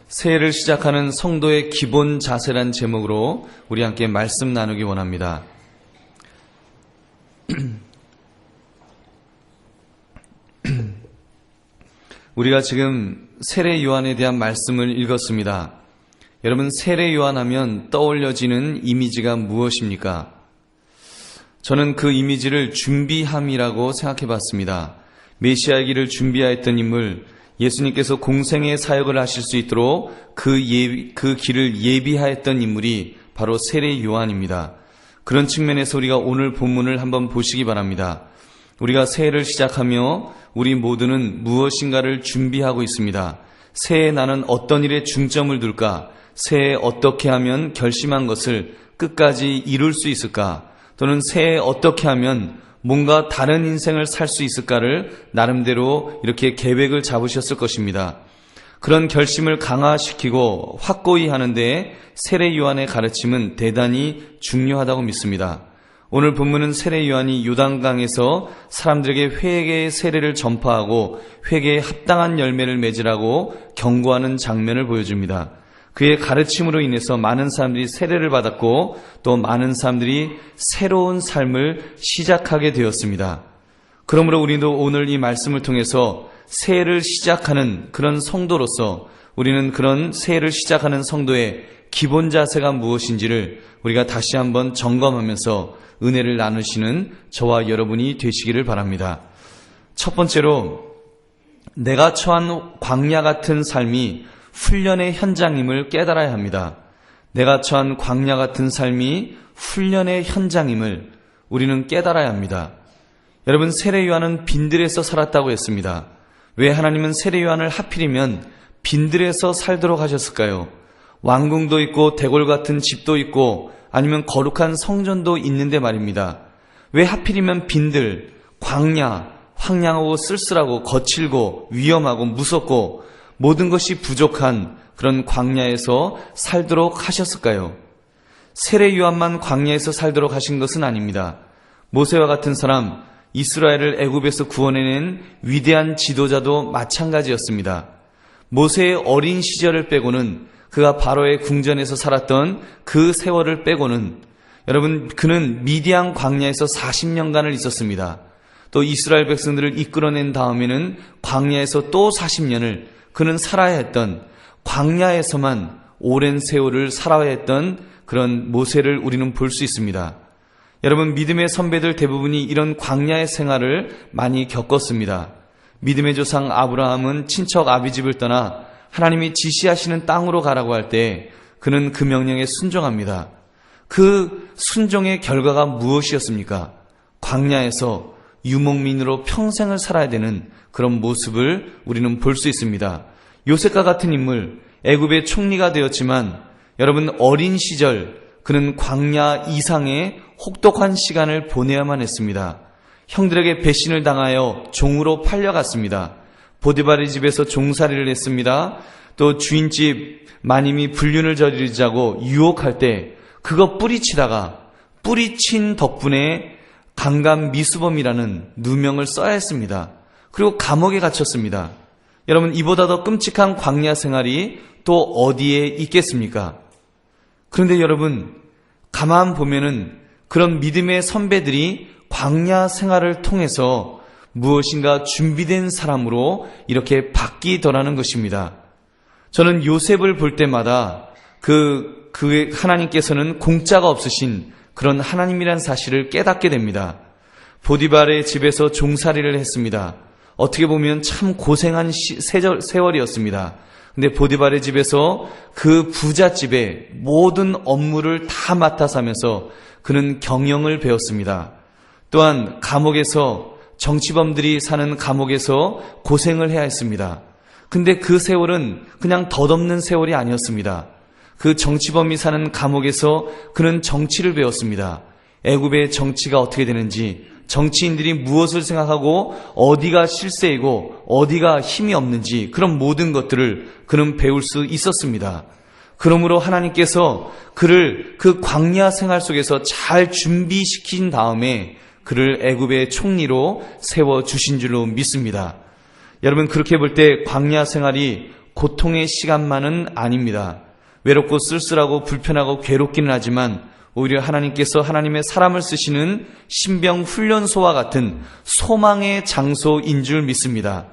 새해를 시작하는 성도의 기본 자세란 제목으로 우리 함께 말씀 나누기 원합니다. 우리가 지금 세례 요한에 대한 말씀을 읽었습니다. 여러분, 세례 요한 하면 떠올려지는 이미지가 무엇입니까? 저는 그 이미지를 준비함이라고 생각해 봤습니다. 메시아의 길을 준비하였던 인물, 예수님께서 공생의 사역을 하실 수 있도록 그 길을 예비하였던 인물이 바로 세례 요한입니다. 그런 측면에서 우리가 오늘 본문을 한번 보시기 바랍니다. 우리가 새해를 시작하며 우리 모두는 무엇인가를 준비하고 있습니다. 새해에 나는 어떤 일에 중점을 둘까? 새해에 어떻게 하면 결심한 것을 끝까지 이룰 수 있을까? 또는 새해에 어떻게 하면 뭔가 다른 인생을 살 수 있을까를 나름대로 이렇게 계획을 잡으셨을 것입니다. 그런 결심을 강화시키고 확고히 하는데 세례 요한의 가르침은 대단히 중요하다고 믿습니다. 오늘 본문은 세례 요한이 요단강에서 사람들에게 회개의 세례를 전파하고 회개에 합당한 열매를 맺으라고 경고하는 장면을 보여줍니다. 그의 가르침으로 인해서 많은 사람들이 세례를 받았고 또 많은 사람들이 새로운 삶을 시작하게 되었습니다. 그러므로 우리도 오늘 이 말씀을 통해서 새해를 시작하는 그런 성도로서 우리는 그런 새해를 시작하는 성도의 기본 자세가 무엇인지를 우리가 다시 한번 점검하면서 은혜를 나누시는 저와 여러분이 되시기를 바랍니다. 첫 번째로, 내가 처한 광야 같은 삶이 훈련의 현장임을 깨달아야 합니다. 내가 처한 광야 같은 삶이 훈련의 현장임을 우리는 깨달아야 합니다. 여러분, 세례 요한은 빈들에서 살았다고 했습니다. 왜 하나님은 세례 요한을 하필이면 빈들에서 살도록 하셨을까요? 왕궁도 있고 대궐 같은 집도 있고 아니면 거룩한 성전도 있는데 말입니다. 왜 하필이면 빈들, 광야, 황량하고 쓸쓸하고 거칠고 위험하고 무섭고 모든 것이 부족한 그런 광야에서 살도록 하셨을까요? 세례 요한만 광야에서 살도록 하신 것은 아닙니다. 모세와 같은 사람, 이스라엘을 애굽에서 구원해낸 위대한 지도자도 마찬가지였습니다. 모세의 어린 시절을 빼고는, 그가 바로의 궁전에서 살았던 그 세월을 빼고는, 여러분, 그는 미디안 광야에서 40년간을 있었습니다. 또 이스라엘 백성들을 이끌어낸 다음에는 광야에서 또 40년을 그는 살아야 했던, 광야에서만 오랜 세월을 살아야 했던 그런 모세를 우리는 볼 수 있습니다. 여러분, 믿음의 선배들 대부분이 이런 광야의 생활을 많이 겪었습니다. 믿음의 조상 아브라함은 친척 아비집을 떠나 하나님이 지시하시는 땅으로 가라고 할 때 그는 그 명령에 순종합니다. 그 순종의 결과가 무엇이었습니까? 광야에서 유목민으로 평생을 살아야 되는 그런 모습을 우리는 볼 수 있습니다. 요셉과 같은 인물, 애굽의 총리가 되었지만 여러분, 어린 시절 그는 광야 이상의 혹독한 시간을 보내야만 했습니다. 형들에게 배신을 당하여 종으로 팔려갔습니다. 보디발의 집에서 종살이를 했습니다. 또 주인집 마님이 불륜을 저지르자고 유혹할 때 그거 뿌리치다가 뿌리친 덕분에 강간 미수범이라는 누명을 써야 했습니다. 그리고 감옥에 갇혔습니다. 여러분, 이보다 더 끔찍한 광야 생활이 또 어디에 있겠습니까? 그런데 여러분, 가만 보면은 그런 믿음의 선배들이 광야 생활을 통해서 무엇인가 준비된 사람으로 이렇게 바뀌더라는 것입니다. 저는 요셉을 볼 때마다 그 하나님께서는 공짜가 없으신 그런 하나님이란 사실을 깨닫게 됩니다. 보디발의 집에서 종살이를 했습니다. 어떻게 보면 참 고생한 세월이었습니다. 근데 보디발의 집에서 그 부잣집의 모든 업무를 다 맡아서 하면서 그는 경영을 배웠습니다. 또한 감옥에서, 정치범들이 사는 감옥에서 고생을 해야 했습니다. 근데 그 세월은 그냥 덧없는 세월이 아니었습니다. 그 정치범이 사는 감옥에서 그는 정치를 배웠습니다. 애굽의 정치가 어떻게 되는지, 정치인들이 무엇을 생각하고 어디가 실세이고 어디가 힘이 없는지, 그런 모든 것들을 그는 배울 수 있었습니다. 그러므로 하나님께서 그를 그 광야 생활 속에서 잘 준비시킨 다음에 그를 애굽의 총리로 세워주신 줄로 믿습니다. 여러분, 그렇게 볼 때 광야 생활이 고통의 시간만은 아닙니다. 외롭고 쓸쓸하고 불편하고 괴롭기는 하지만 오히려 하나님께서 하나님의 사람을 쓰시는 신병훈련소와 같은 소망의 장소인 줄 믿습니다.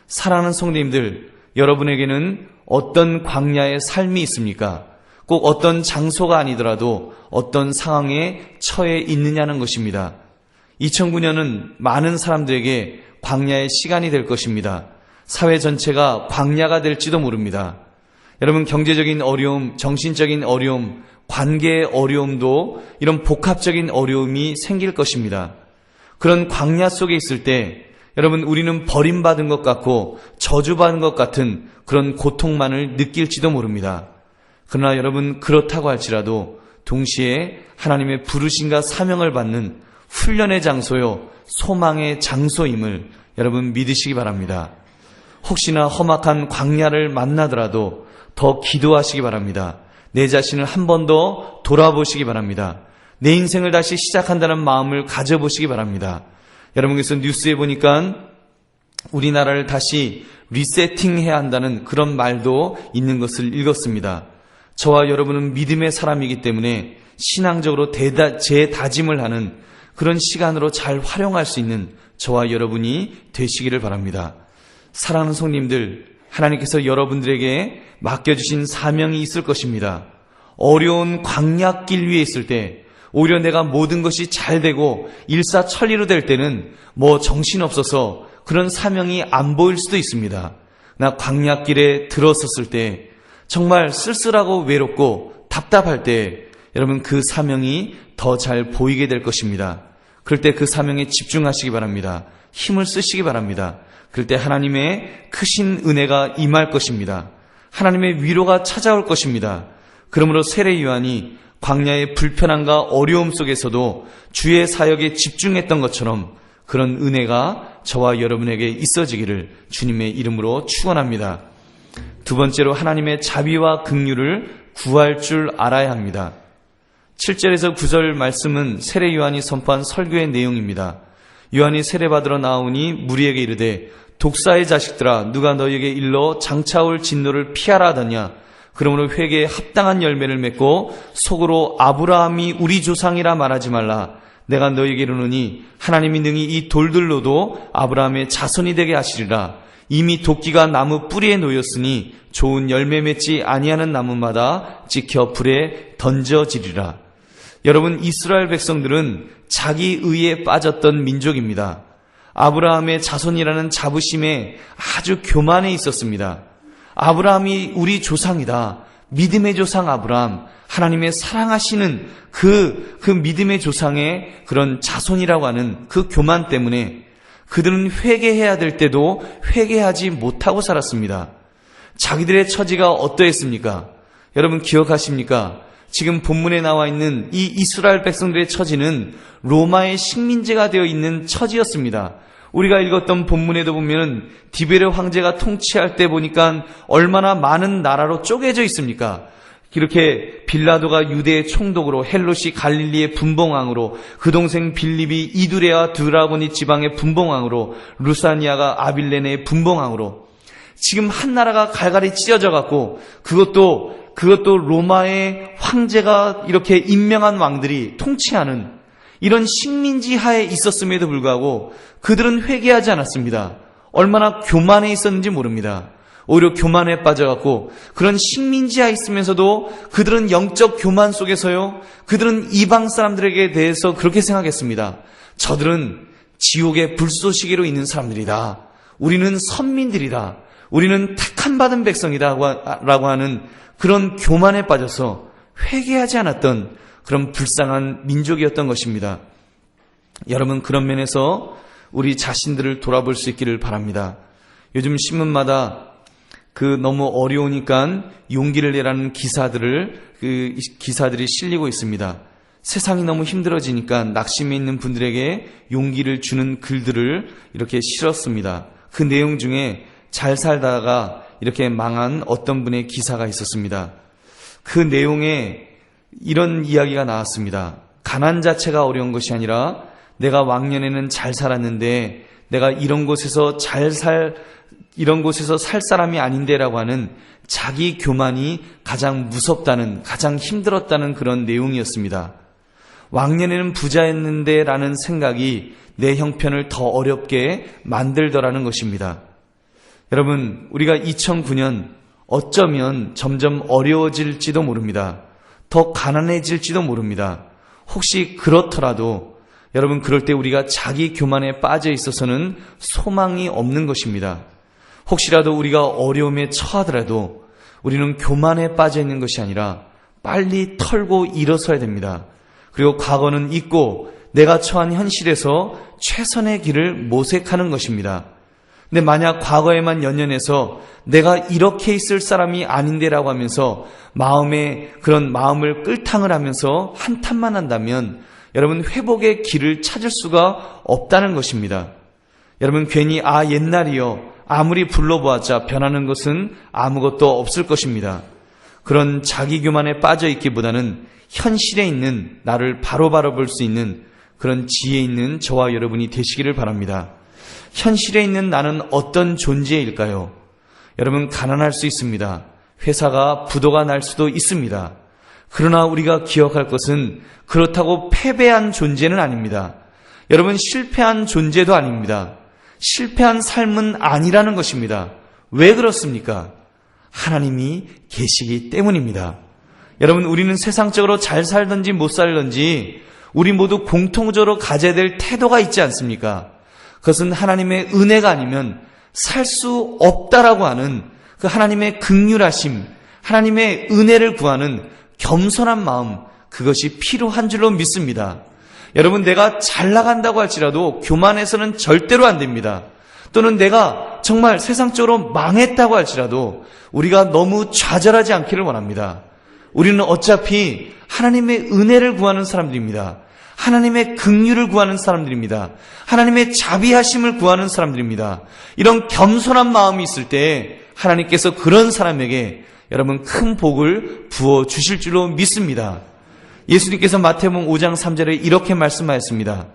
사랑하는 성도님들, 여러분에게는 어떤 광야의 삶이 있습니까? 꼭 어떤 장소가 아니더라도 어떤 상황에 처해 있느냐는 것입니다. 2009년은 많은 사람들에게 광야의 시간이 될 것입니다. 사회 전체가 광야가 될지도 모릅니다. 여러분, 경제적인 어려움, 정신적인 어려움, 관계의 어려움도 이런 복합적인 어려움이 생길 것입니다. 그런 광야 속에 있을 때 여러분, 우리는 버림받은 것 같고 저주받은 것 같은 그런 고통만을 느낄지도 모릅니다. 그러나 여러분, 그렇다고 할지라도 동시에 하나님의 부르심과 사명을 받는 훈련의 장소요, 소망의 장소임을 여러분 믿으시기 바랍니다. 혹시나 험악한 광야를 만나더라도 더 기도하시기 바랍니다. 내 자신을 한 번 더 돌아보시기 바랍니다. 내 인생을 다시 시작한다는 마음을 가져보시기 바랍니다. 여러분께서 뉴스에 보니까 우리나라를 다시 리세팅해야 한다는 그런 말도 있는 것을 읽었습니다. 저와 여러분은 믿음의 사람이기 때문에 신앙적으로 재다짐을 하는 그런 시간으로 잘 활용할 수 있는 저와 여러분이 되시기를 바랍니다. 사랑하는 성님들, 하나님께서 여러분들에게 맡겨주신 사명이 있을 것입니다. 어려운 광야길 위에 있을 때 오히려 내가 모든 것이 잘 되고 일사천리로 될 때는 정신없어서 그런 사명이 안 보일 수도 있습니다. 나 광야길에 들어섰을 때 정말 쓸쓸하고 외롭고 답답할 때 여러분 그 사명이 더 잘 보이게 될 것입니다. 그럴 때 그 사명에 집중하시기 바랍니다. 힘을 쓰시기 바랍니다. 그럴 때 하나님의 크신 은혜가 임할 것입니다. 하나님의 위로가 찾아올 것입니다. 그러므로 세례 요한이 광야의 불편함과 어려움 속에서도 주의 사역에 집중했던 것처럼 그런 은혜가 저와 여러분에게 있어지기를 주님의 이름으로 축원합니다. 두 번째로 하나님의 자비와 긍휼을 구할 줄 알아야 합니다. 7절에서 9절 말씀은 세례 요한이 선포한 설교의 내용입니다. 요한이 세례받으러 나오니 무리에게 이르되 독사의 자식들아, 누가 너희에게 일러 장차올 진노를 피하라 하더냐. 그러므로 회개에 합당한 열매를 맺고 속으로 아브라함이 우리 조상이라 말하지 말라. 내가 너희에게 이르노니 하나님이 능히 이 돌들로도 아브라함의 자손이 되게 하시리라. 이미 도끼가 나무 뿌리에 놓였으니 좋은 열매 맺지 아니하는 나무마다 찍혀 불에 던져지리라. 여러분, 이스라엘 백성들은 자기 의에 빠졌던 민족입니다. 아브라함의 자손이라는 자부심에 아주 교만해 있었습니다. 아브라함이 우리 조상이다. 믿음의 조상 아브라함, 하나님의 사랑하시는 그 믿음의 조상의 그런 자손이라고 하는 그 교만 때문에 그들은 회개해야 될 때도 회개하지 못하고 살았습니다. 자기들의 처지가 어떠했습니까? 여러분 기억하십니까? 지금 본문에 나와 있는 이 이스라엘 백성들의 처지는 로마의 식민지가 되어 있는 처지였습니다. 우리가 읽었던 본문에도 보면 디베르 황제가 통치할 때 보니까 얼마나 많은 나라로 쪼개져 있습니까? 이렇게 빌라도가 유대의 총독으로, 헬롯이 갈릴리의 분봉왕으로, 그 동생 빌립이 이두레와 드라고니 지방의 분봉왕으로, 루사니아가 아빌레네의 분봉왕으로, 지금 한 나라가 갈갈이 찢어져 갖고 그것도 로마의 황제가 이렇게 임명한 왕들이 통치하는 이런 식민지 하에 있었음에도 불구하고 그들은 회개하지 않았습니다. 얼마나 교만해 있었는지 모릅니다. 오히려 교만에 빠져갖고 그런 식민지하에 있으면서도 그들은 영적 교만 속에서요, 그들은 이방 사람들에게 대해서 그렇게 생각했습니다. 저들은 지옥의 불쏘시개로 있는 사람들이다. 우리는 선민들이다. 우리는 택함 받은 백성이다 라고 하는 그런 교만에 빠져서 회개하지 않았던 그런 불쌍한 민족이었던 것입니다. 여러분, 그런 면에서 우리 자신들을 돌아볼 수 있기를 바랍니다. 요즘 신문마다 너무 어려우니까 용기를 내라는 기사들이 실리고 있습니다. 세상이 너무 힘들어지니까 낙심해 있는 분들에게 용기를 주는 글들을 이렇게 실었습니다. 그 내용 중에 잘 살다가 이렇게 망한 어떤 분의 기사가 있었습니다. 그 내용에 이런 이야기가 나왔습니다. 가난 자체가 어려운 것이 아니라 내가 왕년에는 잘 살았는데 내가 이런 곳에서 이런 곳에서 살 사람이 아닌데라고 하는 자기 교만이 가장 무섭다는, 가장 힘들었다는 그런 내용이었습니다. 왕년에는 부자였는데 라는 생각이 내 형편을 더 어렵게 만들더라는 것입니다. 여러분, 우리가 2009년 어쩌면 점점 어려워질지도 모릅니다. 더 가난해질지도 모릅니다. 혹시 그렇더라도 여러분, 그럴 때 우리가 자기 교만에 빠져 있어서는 소망이 없는 것입니다. 혹시라도 우리가 어려움에 처하더라도 우리는 교만에 빠져 있는 것이 아니라 빨리 털고 일어서야 됩니다. 그리고 과거는 잊고 내가 처한 현실에서 최선의 길을 모색하는 것입니다. 근데 만약 과거에만 연연해서 내가 이렇게 있을 사람이 아닌데라고 하면서 그런 마음을 끌탕을 하면서 한탄만 한다면 여러분, 회복의 길을 찾을 수가 없다는 것입니다. 여러분, 괜히 옛날이요, 아무리 불러보았자 변하는 것은 아무것도 없을 것입니다. 그런 자기 교만에 빠져 있기보다는 현실에 있는 나를 바로바로 볼 수 있는 그런 지혜 있는 저와 여러분이 되시기를 바랍니다. 현실에 있는 나는 어떤 존재일까요? 여러분, 가난할 수 있습니다. 회사가 부도가 날 수도 있습니다. 그러나 우리가 기억할 것은 그렇다고 패배한 존재는 아닙니다. 여러분, 실패한 존재도 아닙니다. 실패한 삶은 아니라는 것입니다. 왜 그렇습니까? 하나님이 계시기 때문입니다. 여러분, 우리는 세상적으로 잘 살든지 못 살든지 우리 모두 공통적으로 가져야 될 태도가 있지 않습니까? 그것은 하나님의 은혜가 아니면 살 수 없다라고 하는 그 하나님의 긍휼하심, 하나님의 은혜를 구하는 겸손한 마음, 그것이 필요한 줄로 믿습니다. 여러분, 내가 잘 나간다고 할지라도 교만해서는 절대로 안 됩니다. 또는 내가 정말 세상적으로 망했다고 할지라도 우리가 너무 좌절하지 않기를 원합니다. 우리는 어차피 하나님의 은혜를 구하는 사람들입니다. 하나님의 긍휼을 구하는 사람들입니다. 하나님의 자비하심을 구하는 사람들입니다. 이런 겸손한 마음이 있을 때 하나님께서 그런 사람에게 여러분 큰 복을 부어주실 줄로 믿습니다. 예수님께서 마태복음 5장 3절에 이렇게 말씀하였습니다.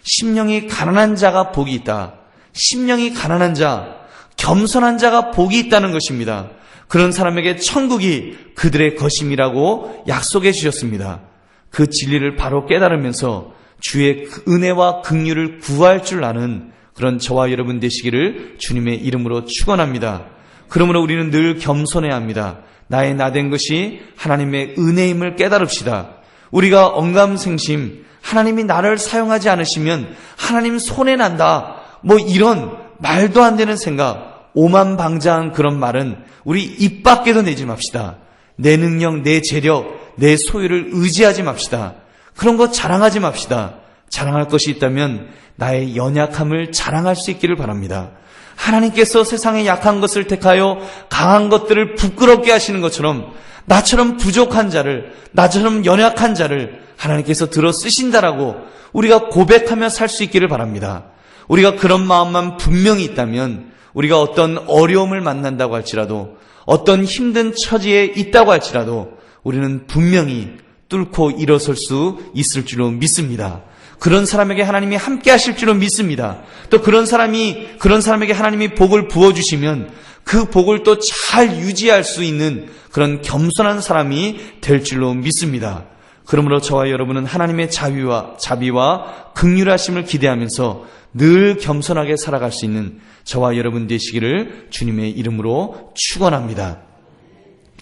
심령이 가난한 자가 복이 있다. 심령이 가난한 자, 겸손한 자가 복이 있다는 것입니다. 그런 사람에게 천국이 그들의 것임이라고 약속해 주셨습니다. 그 진리를 바로 깨달으면서 주의 은혜와 긍휼을 구할 줄 아는 그런 저와 여러분 되시기를 주님의 이름으로 축원합니다. 그러므로 우리는 늘 겸손해야 합니다. 나의 나된 것이 하나님의 은혜임을 깨달읍시다. 우리가 언감생심 하나님이 나를 사용하지 않으시면 하나님 손해난다, 이런 말도 안 되는 생각, 오만방자한 그런 말은 우리 입 밖에도 내지 맙시다. 내 능력, 내 재력, 내 소유를 의지하지 맙시다. 그런 거 자랑하지 맙시다. 자랑할 것이 있다면 나의 연약함을 자랑할 수 있기를 바랍니다. 하나님께서 세상의 약한 것을 택하여 강한 것들을 부끄럽게 하시는 것처럼 나처럼 부족한 자를, 나처럼 연약한 자를 하나님께서 들어 쓰신다라고 우리가 고백하며 살 수 있기를 바랍니다. 우리가 그런 마음만 분명히 있다면 우리가 어떤 어려움을 만난다고 할지라도 어떤 힘든 처지에 있다고 할지라도 우리는 분명히 뚫고 일어설 수 있을 줄로 믿습니다. 그런 사람에게 하나님이 함께 하실 줄로 믿습니다. 또 그런 사람에게 하나님이 복을 부어주시면 그 복을 또 잘 유지할 수 있는 그런 겸손한 사람이 될 줄로 믿습니다. 그러므로 저와 여러분은 하나님의 자비와 긍휼하심을 기대하면서 늘 겸손하게 살아갈 수 있는 저와 여러분 되시기를 주님의 이름으로 축원합니다.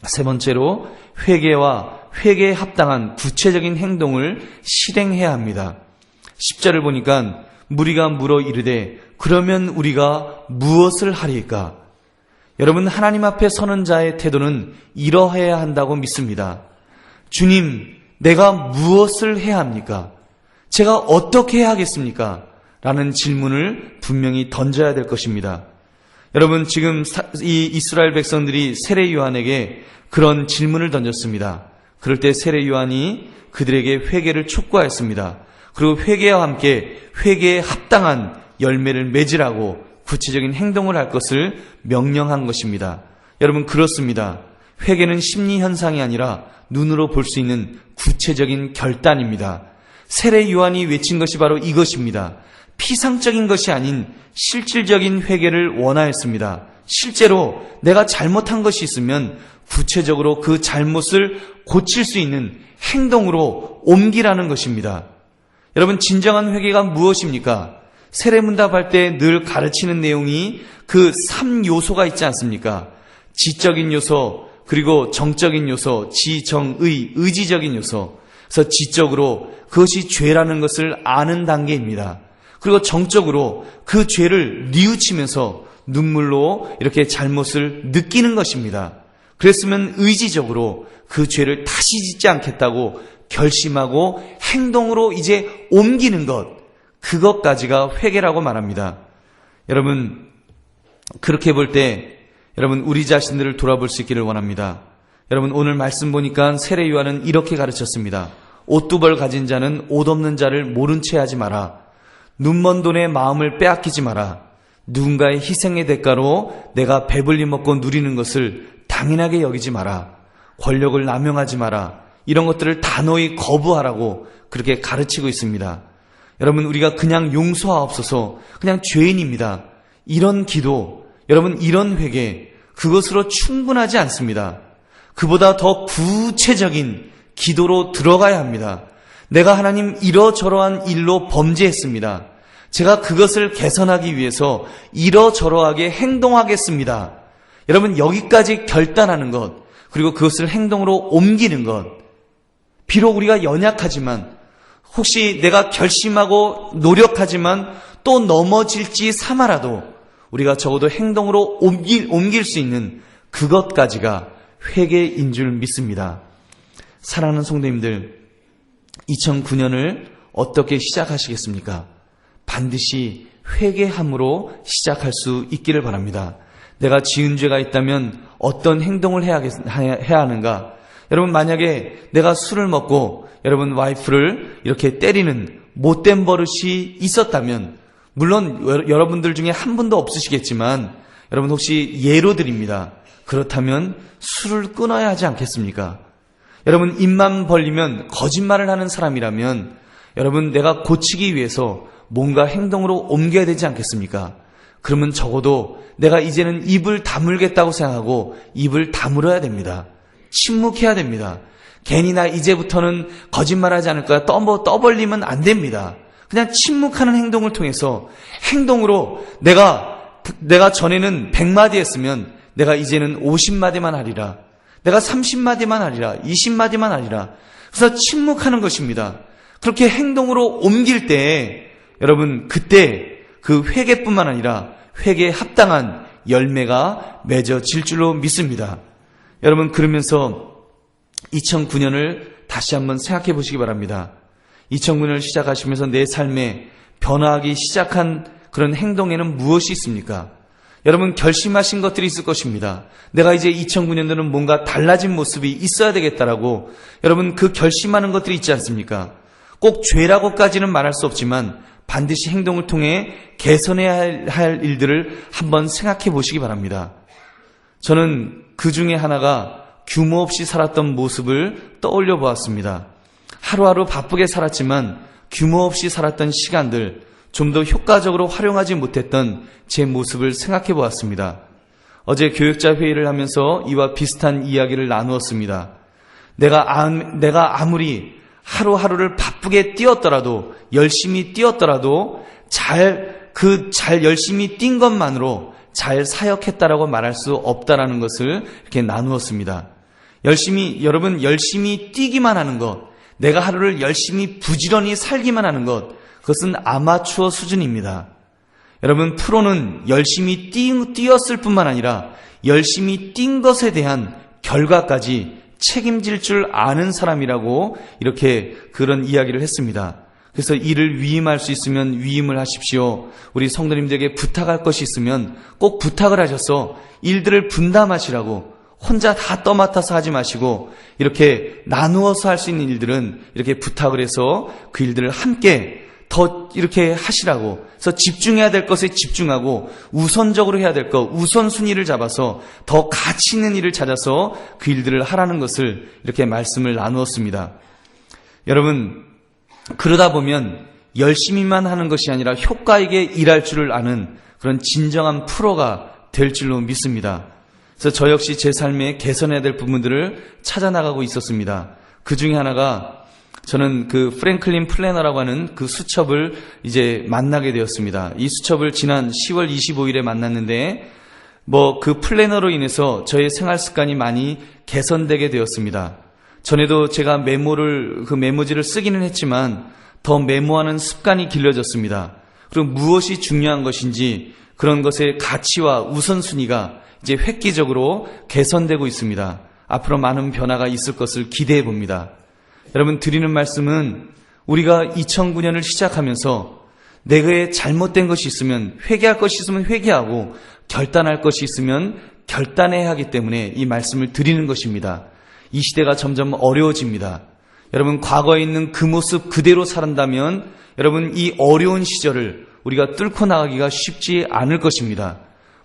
세 번째로 회개에 합당한 구체적인 행동을 실행해야 합니다. 10절을 보니까 무리가 물어 이르되 그러면 우리가 무엇을 하리까? 여러분, 하나님 앞에 서는 자의 태도는 이러해야 한다고 믿습니다. 주님, 내가 무엇을 해야 합니까? 제가 어떻게 해야 하겠습니까? 라는 질문을 분명히 던져야 될 것입니다. 여러분, 지금 이 이스라엘 백성들이 세례 요한에게 그런 질문을 던졌습니다. 그럴 때 세례 요한이 그들에게 회개를 촉구하였습니다. 그리고 회개와 함께 회개에 합당한 열매를 맺으라고 구체적인 행동을 할 것을 명령한 것입니다. 여러분, 그렇습니다. 회개는 심리 현상이 아니라 눈으로 볼 수 있는 구체적인 결단입니다. 세례 요한이 외친 것이 바로 이것입니다. 피상적인 것이 아닌 실질적인 회개를 원하였습니다. 실제로 내가 잘못한 것이 있으면 구체적으로 그 잘못을 고칠 수 있는 행동으로 옮기라는 것입니다. 여러분, 진정한 회개가 무엇입니까? 세례문답할 때 늘 가르치는 내용이 그 3요소가 있지 않습니까? 지적인 요소, 그리고 정적인 요소, 지정의, 의지적인 요소. 그래서 지적으로 그것이 죄라는 것을 아는 단계입니다. 그리고 정적으로 그 죄를 뉘우치면서 눈물로 이렇게 잘못을 느끼는 것입니다. 그랬으면 의지적으로 그 죄를 다시 짓지 않겠다고 결심하고 행동으로 이제 옮기는 것, 그것까지가 회개라고 말합니다. 여러분, 그렇게 볼 때 여러분 우리 자신들을 돌아볼 수 있기를 원합니다. 여러분, 오늘 말씀 보니까 세례 요한은 이렇게 가르쳤습니다. 옷 두 벌 가진 자는 옷 없는 자를 모른 채 하지 마라. 눈먼 돈에 마음을 빼앗기지 마라. 누군가의 희생의 대가로 내가 배불리 먹고 누리는 것을 당연하게 여기지 마라. 권력을 남용하지 마라. 이런 것들을 단호히 거부하라고 그렇게 가르치고 있습니다. 여러분, 우리가 그냥 용서하옵소서, 그냥 죄인입니다, 이런 기도, 여러분 이런 회개, 그것으로 충분하지 않습니다. 그보다 더 구체적인 기도로 들어가야 합니다. 내가 하나님 이러저러한 일로 범죄했습니다. 제가 그것을 개선하기 위해서 이러저러하게 행동하겠습니다. 여러분, 여기까지 결단하는 것, 그리고 그것을 행동으로 옮기는 것. 비록 우리가 연약하지만, 혹시 내가 결심하고 노력하지만 또 넘어질지 삼아라도 우리가 적어도 행동으로 옮길 수 있는 그것까지가 회개인 줄 믿습니다. 사랑하는 성도님들, 2009년을 어떻게 시작하시겠습니까? 반드시 회개함으로 시작할 수 있기를 바랍니다. 내가 지은 죄가 있다면 어떤 행동을 해야 하는가? 여러분, 만약에 내가 술을 먹고 여러분 와이프를 이렇게 때리는 못된 버릇이 있었다면, 물론 여러분들 중에 한 분도 없으시겠지만 여러분 혹시 예로 드립니다. 그렇다면 술을 끊어야 하지 않겠습니까? 여러분, 입만 벌리면 거짓말을 하는 사람이라면 여러분 내가 고치기 위해서 뭔가 행동으로 옮겨야 되지 않겠습니까? 그러면 적어도 내가 이제는 입을 다물겠다고 생각하고 입을 다물어야 됩니다. 침묵해야 됩니다. 괜히 나 이제부터는 거짓말하지 않을 거야 떠벌리면 안 됩니다. 그냥 침묵하는 행동을 통해서 행동으로 내가 전에는 100마디 했으면 내가 이제는 50마디만 하리라. 내가 30마디만 하리라. 20마디만 하리라. 그래서 침묵하는 것입니다. 그렇게 행동으로 옮길 때 여러분, 그때 그 회개뿐만 아니라 회개에 합당한 열매가 맺어질 줄로 믿습니다. 여러분, 그러면서 2009년을 다시 한번 생각해 보시기 바랍니다. 2009년을 시작하시면서 내 삶에 변화하기 시작한 그런 행동에는 무엇이 있습니까? 여러분, 결심하신 것들이 있을 것입니다. 내가 이제 2009년도는 뭔가 달라진 모습이 있어야 되겠다라고 여러분 그 결심하는 것들이 있지 않습니까? 꼭 죄라고까지는 말할 수 없지만 반드시 행동을 통해 개선해야 할 일들을 한번 생각해 보시기 바랍니다. 저는 그 중에 하나가 규모 없이 살았던 모습을 떠올려 보았습니다. 하루하루 바쁘게 살았지만 규모 없이 살았던 시간들, 좀 더 효과적으로 활용하지 못했던 제 모습을 생각해 보았습니다. 어제 교역자 회의를 하면서 이와 비슷한 이야기를 나누었습니다. 내가 아무리 하루하루를 바쁘게 뛰었더라도, 열심히 뛰었더라도 열심히 뛴 것만으로 잘 사역했다라고 말할 수 없다라는 것을 이렇게 나누었습니다. 여러분 열심히 뛰기만 하는 것, 내가 하루를 열심히 부지런히 살기만 하는 것, 그것은 아마추어 수준입니다. 여러분, 프로는 열심히 뛰었을 뿐만 아니라 열심히 뛴 것에 대한 결과까지 책임질 줄 아는 사람이라고 이렇게 그런 이야기를 했습니다. 그래서 일을 위임할 수 있으면 위임을 하십시오. 우리 성도님들에게 부탁할 것이 있으면 꼭 부탁을 하셔서 일들을 분담하시라고, 혼자 다 떠맡아서 하지 마시고 이렇게 나누어서 할 수 있는 일들은 이렇게 부탁을 해서 그 일들을 함께 더 이렇게 하시라고. 그래서 집중해야 될 것에 집중하고 우선적으로 해야 될 것, 우선순위를 잡아서 더 가치 있는 일을 찾아서 그 일들을 하라는 것을 이렇게 말씀을 나누었습니다. 여러분, 그러다 보면 열심히만 하는 것이 아니라 효과 있게 일할 줄을 아는 그런 진정한 프로가 될 줄로 믿습니다. 그래서 저 역시 제 삶에 개선해야 될 부분들을 찾아나가고 있었습니다. 그 중에 하나가 저는 그 프랭클린 플래너라고 하는 그 수첩을 이제 만나게 되었습니다. 이 수첩을 지난 10월 25일에 만났는데 그 플래너로 인해서 저의 생활 습관이 많이 개선되게 되었습니다. 전에도 제가 메모지를 쓰기는 했지만 더 메모하는 습관이 길러졌습니다. 그리고 무엇이 중요한 것인지 그런 것의 가치와 우선순위가 이제 획기적으로 개선되고 있습니다. 앞으로 많은 변화가 있을 것을 기대해 봅니다. 여러분, 드리는 말씀은 우리가 2009년을 시작하면서 내게 잘못된 것이 있으면 회개할 것이 있으면 회개하고 결단할 것이 있으면 결단해야 하기 때문에 이 말씀을 드리는 것입니다. 이 시대가 점점 어려워집니다. 여러분, 과거에 있는 그 모습 그대로 살았다면 여러분, 이 어려운 시절을 우리가 뚫고 나가기가 쉽지 않을 것입니다.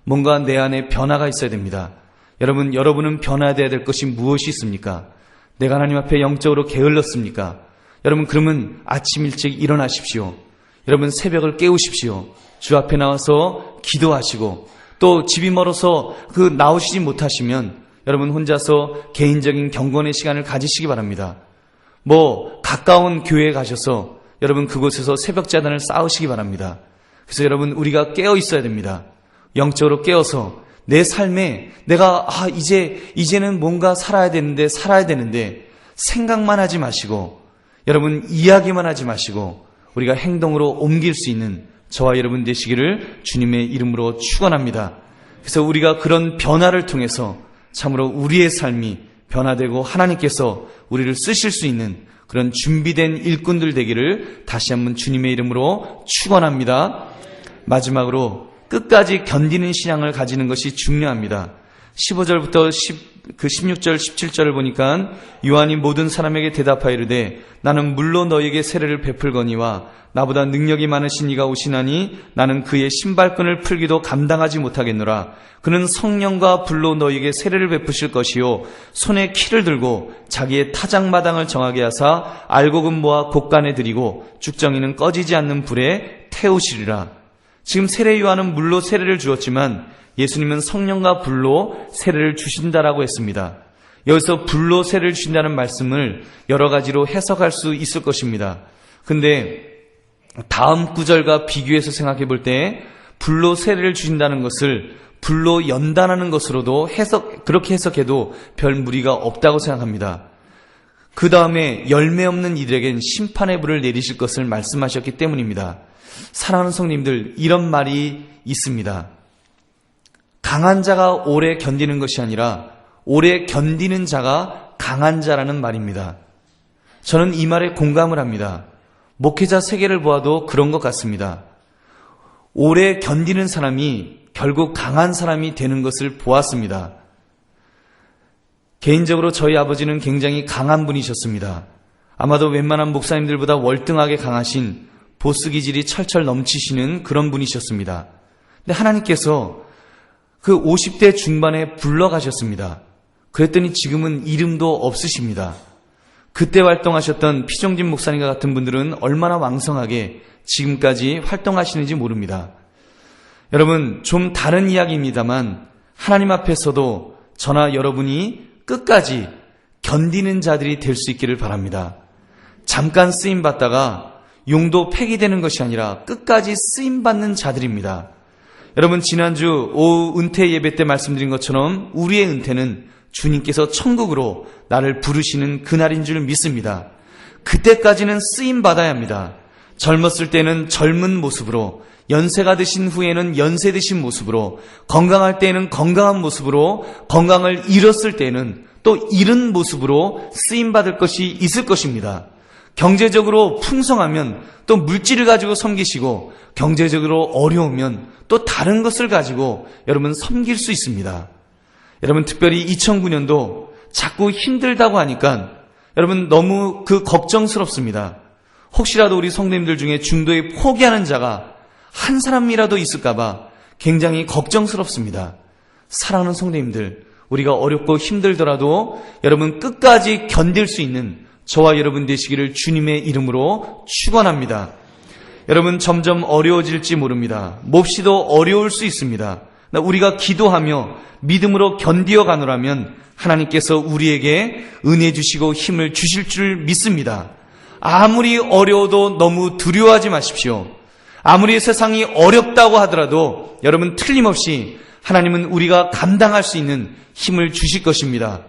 뭔가 내 안에 변화가 있어야 됩니다. 여러분은 변화되어야 될 것이 무엇이 있습니까? 내가 하나님 앞에 영적으로 게을렀습니까? 여러분, 그러면 아침 일찍 일어나십시오. 여러분, 새벽을 깨우십시오. 주 앞에 나와서 기도하시고, 또 집이 멀어서 나오시지 못하시면 여러분 혼자서 개인적인 경건의 시간을 가지시기 바랍니다. 가까운 교회에 가셔서 여러분 그곳에서 새벽자단을 쌓으시기 바랍니다. 그래서 여러분, 우리가 깨어 있어야 됩니다. 영적으로 깨어서 내 삶에 내가 이제는 뭔가 살아야 되는데 생각만 하지 마시고 여러분 이야기만 하지 마시고 우리가 행동으로 옮길 수 있는 저와 여러분 되시기를 주님의 이름으로 축원합니다. 그래서 우리가 그런 변화를 통해서 참으로 우리의 삶이 변화되고 하나님께서 우리를 쓰실 수 있는 그런 준비된 일꾼들 되기를 다시 한번 주님의 이름으로 축원합니다. 마지막으로 끝까지 견디는 신앙을 가지는 것이 중요합니다. 15절부터 16절, 17절을 보니까 요한이 모든 사람에게 대답하여 이르되 나는 물로 너희에게 세례를 베풀거니와 나보다 능력이 많으신 이가 오시나니 나는 그의 신발끈을 풀기도 감당하지 못하겠노라. 그는 성령과 불로 너희에게 세례를 베푸실 것이요 손에 키를 들고 자기의 타작마당을 정하게 하사 알곡은 모아 곡간에 들이고 죽정이는 꺼지지 않는 불에 태우시리라. 지금 세례 요한은 물로 세례를 주었지만 예수님은 성령과 불로 세례를 주신다라고 했습니다. 여기서 불로 세례를 주신다는 말씀을 여러 가지로 해석할 수 있을 것입니다. 근데 다음 구절과 비교해서 생각해 볼 때 불로 세례를 주신다는 것을 불로 연단하는 것으로도 그렇게 해석해도 별 무리가 없다고 생각합니다. 그 다음에 열매 없는 이들에겐 심판의 불을 내리실 것을 말씀하셨기 때문입니다. 사랑하는 성님들, 이런 말이 있습니다. 강한 자가 오래 견디는 것이 아니라 오래 견디는 자가 강한 자라는 말입니다. 저는 이 말에 공감을 합니다. 목회자 세계를 보아도 그런 것 같습니다. 오래 견디는 사람이 결국 강한 사람이 되는 것을 보았습니다. 개인적으로 저희 아버지는 굉장히 강한 분이셨습니다. 아마도 웬만한 목사님들보다 월등하게 강하신 보스 기질이 철철 넘치시는 그런 분이셨습니다. 근데 하나님께서 그 50대 중반에 불러가셨습니다. 그랬더니 지금은 이름도 없으십니다. 그때 활동하셨던 피종진 목사님과 같은 분들은 얼마나 왕성하게 지금까지 활동하시는지 모릅니다. 여러분, 좀 다른 이야기입니다만 하나님 앞에서도 저나 여러분이 끝까지 견디는 자들이 될 수 있기를 바랍니다. 잠깐 쓰임받다가 용도 폐기되는 것이 아니라 끝까지 쓰임받는 자들입니다. 여러분, 지난주 오후 은퇴 예배 때 말씀드린 것처럼 우리의 은퇴는 주님께서 천국으로 나를 부르시는 그날인 줄 믿습니다. 그때까지는 쓰임받아야 합니다. 젊었을 때는 젊은 모습으로, 연세가 드신 후에는 연세 드신 모습으로, 건강할 때에는 건강한 모습으로, 건강을 잃었을 때에는 또 잃은 모습으로 쓰임받을 것이 있을 것입니다. 경제적으로 풍성하면 또 물질을 가지고 섬기시고, 경제적으로 어려우면 또 다른 것을 가지고 여러분 섬길 수 있습니다. 여러분, 특별히 2009년도 자꾸 힘들다고 하니까 여러분 너무 걱정스럽습니다. 혹시라도 우리 성도님들 중에 중도에 포기하는 자가 한 사람이라도 있을까봐 굉장히 걱정스럽습니다. 사랑하는 성도님들, 우리가 어렵고 힘들더라도 여러분 끝까지 견딜 수 있는 저와 여러분 되시기를 주님의 이름으로 축원합니다. 여러분 점점 어려워질지 모릅니다. 몹시도 어려울 수 있습니다. 우리가 기도하며 믿음으로 견디어 가노라면 하나님께서 우리에게 은혜 주시고 힘을 주실 줄 믿습니다. 아무리 어려워도 너무 두려워하지 마십시오. 아무리 세상이 어렵다고 하더라도 여러분 틀림없이 하나님은 우리가 감당할 수 있는 힘을 주실 것입니다.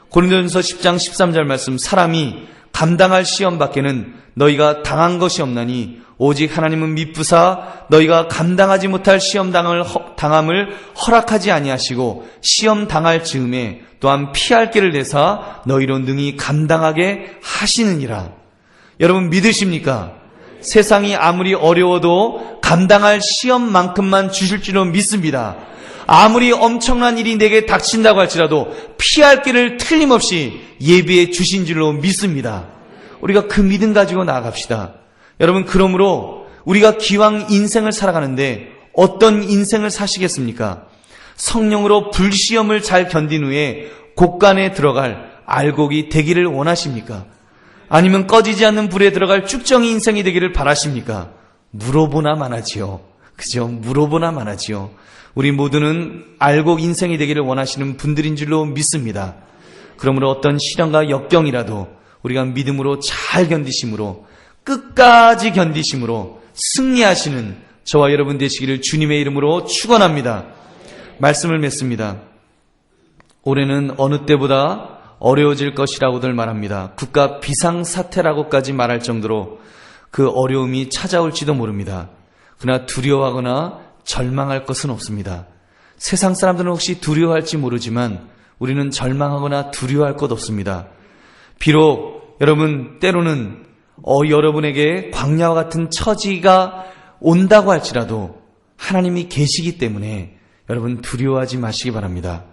고린도전서 10장 13절 말씀, 사람이 감당할 시험 밖에는 너희가 당한 것이 없나니 오직 하나님은 미쁘사 너희가 감당하지 못할 시험 당함을 허락하지 아니하시고 시험 당할 즈음에 또한 피할 길을 내사 너희로 능히 감당하게 하시느니라. 여러분 믿으십니까? 세상이 아무리 어려워도 감당할 시험만큼만 주실 줄로 믿습니다. 아무리 엄청난 일이 내게 닥친다고 할지라도 피할 길을 틀림없이 예비해 주신 줄로 믿습니다. 우리가 그 믿음 가지고 나아갑시다. 여러분, 그러므로 우리가 기왕 인생을 살아가는데 어떤 인생을 사시겠습니까? 성령으로 불시험을 잘 견딘 후에 곳간에 들어갈 알곡이 되기를 원하십니까? 아니면 꺼지지 않는 불에 들어갈 쭉정이 인생이 되기를 바라십니까? 물어보나 마나지요. 그죠? 물어보나 마나지요. 우리 모두는 알곡 인생이 되기를 원하시는 분들인 줄로 믿습니다. 그러므로 어떤 시련과 역경이라도 우리가 믿음으로 잘 견디심으로 끝까지 견디심으로 승리하시는 저와 여러분 되시기를 주님의 이름으로 축원합니다. 말씀을 맺습니다. 올해는 어느 때보다 어려워질 것이라고들 말합니다. 국가 비상사태라고까지 말할 정도로 그 어려움이 찾아올지도 모릅니다. 그러나 두려워하거나 절망할 것은 없습니다. 세상 사람들은 혹시 두려워할지 모르지만 우리는 절망하거나 두려워할 것 없습니다. 비록 여러분 때로는 여러분에게 광야와 같은 처지가 온다고 할지라도 하나님이 계시기 때문에 여러분 두려워하지 마시기 바랍니다.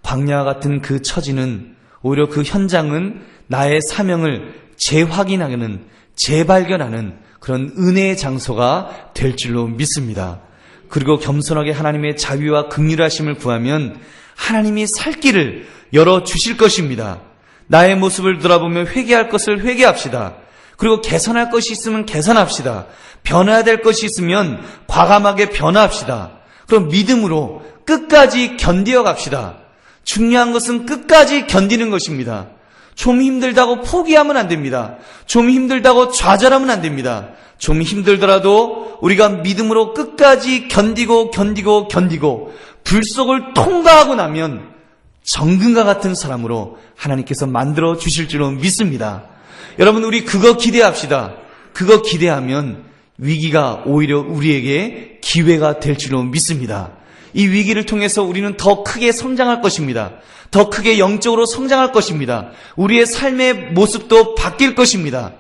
광야와 같은 그 처지는 오히려 그 현장은 나의 사명을 재확인하는, 재발견하는 그런 은혜의 장소가 될 줄로 믿습니다. 그리고 겸손하게 하나님의 자비와 긍휼하심을 구하면 하나님이 살 길을 열어주실 것입니다. 나의 모습을 돌아보며 회개할 것을 회개합시다. 그리고 개선할 것이 있으면 개선합시다. 변해야 될 것이 있으면 과감하게 변화합시다. 그럼 믿음으로 끝까지 견디어 갑시다. 중요한 것은 끝까지 견디는 것입니다. 좀 힘들다고 포기하면 안 됩니다. 좀 힘들다고 좌절하면 안 됩니다. 좀 힘들더라도 우리가 믿음으로 끝까지 견디고 불 속을 통과하고 나면 정금과 같은 사람으로 하나님께서 만들어 주실 줄로 믿습니다. 여러분, 우리 그거 기대합시다. 그거 기대하면 위기가 오히려 우리에게 기회가 될 줄로 믿습니다. 이 위기를 통해서 우리는 더 크게 성장할 것입니다. 더 크게 영적으로 성장할 것입니다. 우리의 삶의 모습도 바뀔 것입니다.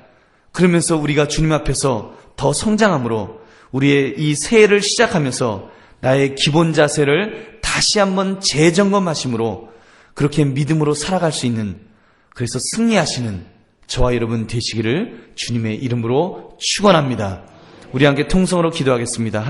그러면서 우리가 주님 앞에서 더 성장함으로 우리의 이 새해를 시작하면서 나의 기본 자세를 다시 한번 재점검하심으로 그렇게 믿음으로 살아갈 수 있는, 그래서 승리하시는 저와 여러분 되시기를 주님의 이름으로 축원합니다. 우리 함께 통성으로 기도하겠습니다.